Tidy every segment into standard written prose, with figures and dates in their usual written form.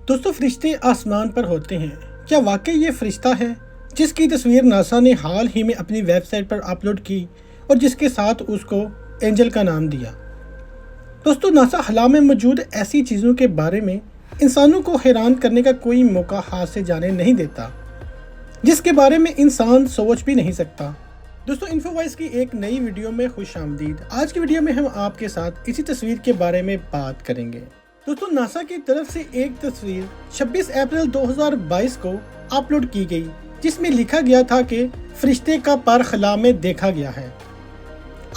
दोस्तों, फरिश्ते आसमान पर होते हैं। क्या वाकई ये फरिश्ता है जिसकी तस्वीर नासा ने हाल ही में अपनी वेबसाइट पर अपलोड की और जिसके साथ उसको एंजल का नाम दिया। दोस्तों, नासा हला में मौजूद ऐसी चीज़ों के बारे में इंसानों को हैरान करने का कोई मौका हाथ से जाने नहीं देता जिसके बारे में इंसान सोच भी नहीं सकता। दोस्तों, इन्फोवाइस की एक नई वीडियो में खुश आमदीद। आज की वीडियो में हम आपके साथ इसी तस्वीर के बारे में बात करेंगे। दोस्तों, नासा की तरफ से एक तस्वीर 26 अप्रैल 2022 को अपलोड की गई जिसमें लिखा गया था कि फरिश्ते का पर खला में देखा गया है।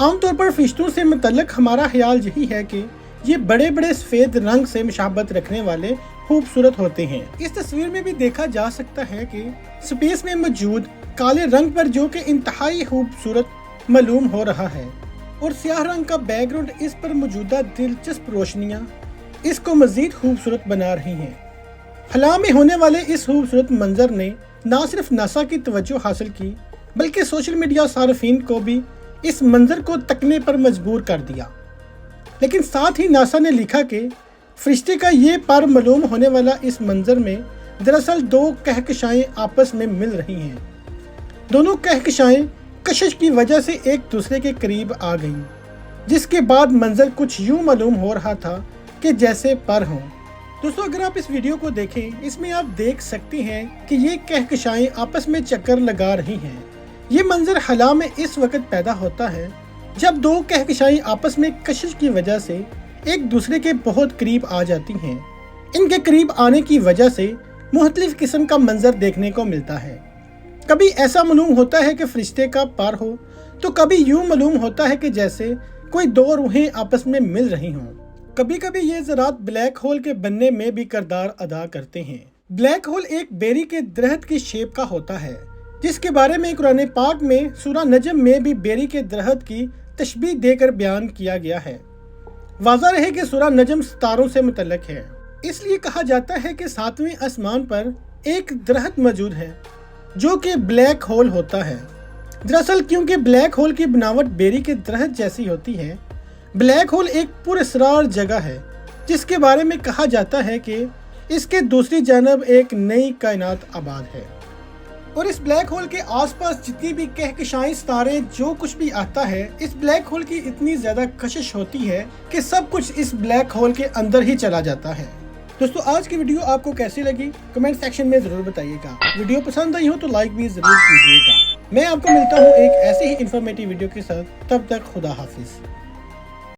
आमतौर पर फरिश्तों से मुतल्लिक हमारा ख्याल यही है कि ये बड़े बड़े सफ़ेद रंग से मुशाबत रखने वाले खूबसूरत होते हैं। इस तस्वीर में भी देखा जा सकता है कि स्पेस में मौजूद काले रंग पर जो कि इंतहाई खूबसूरत मालूम हो रहा है और स्याह रंग का बैकग्राउंड इस पर मौजूदा दिलचस्प रोशनियाँ इसको मज़ीद खूबसूरत बना रही हैं। हला में होने वाले इस खूबसूरत मंजर ने न सिर्फ नासा की तवज्जो हासिल की बल्कि सोशल मीडिया सार्फिन को भी इस मंजर को तकने पर मजबूर कर दिया। लेकिन साथ ही नासा ने लिखा कि फरिश्ते का ये पर मालूम होने वाला इस मंजर में दरअसल दो कहकशाएं आपस में मिल रही हैं। दोनों कहकशाएं कशिश की वजह से एक दूसरे के करीब आ गईं, जिसके बाद मंजर कुछ यूं मालूम हो रहा था कि जैसे पर हों। दोस्तों, अगर आप इस वीडियो को देखें, इसमें आप देख सकते हैं कि ये कहकशाएं आपस में चक्कर लगा रही हैं। ये मंजर हला में इस वक्त पैदा होता है जब दो कहकशाएं आपस में कशिश की वजह से एक दूसरे के बहुत करीब आ जाती हैं। इनके करीब आने की वजह से मुख्तलिफ किस्म का मंजर देखने को मिलता है। कभी ऐसा मालूम होता है कि फरिश्ते का पर हो, तो कभी यूं मालूम होता है कि जैसे कोई दो रूहें आपस में मिल रही हों। कभी कभी ये ज़रात ब्लैक होल के बनने में भी किरदार अदा करते हैं। ब्लैक होल एक बेरी के दरख्त की शेप का होता है जिसके बारे में कुरान पाक में सूरह नजम में भी बेरी के दरख्त की तशबीह देकर बयान किया गया है। वाज़ा रहे कि सूरह नजम सितारों से मुतल्लिक है, इसलिए कहा जाता है कि सातवें आसमान पर एक दरख्त मौजूद है जो कि ब्लैक होल होता है। दरअसल क्योंकि ब्लैक होल की बनावट बेरी के दरख्त जैसी होती है, ब्लैक होल एक पुरअसरार जगह है जिसके बारे में कहा जाता है कि इसके दूसरी जानब एक नई कायनात आबाद है और इस ब्लैक होल के आसपास जितनी भी कहकशाएं सितारे जो कुछ भी आता है, इस ब्लैक होल की इतनी ज़्यादा कशिश होती है कि सब कुछ इस ब्लैक होल के अंदर ही चला जाता है। दोस्तों, आज की वीडियो आपको कैसी लगी कमेंट सेक्शन में ज़रूर बताइएगा। वीडियो पसंद आई हो तो लाइक भी ज़रूर कीजिएगा। मैं आपको मिलता हूँ एक ऐसे ही इंफॉर्मेटिव वीडियो के साथ। तब तक खुदा हाफिज़।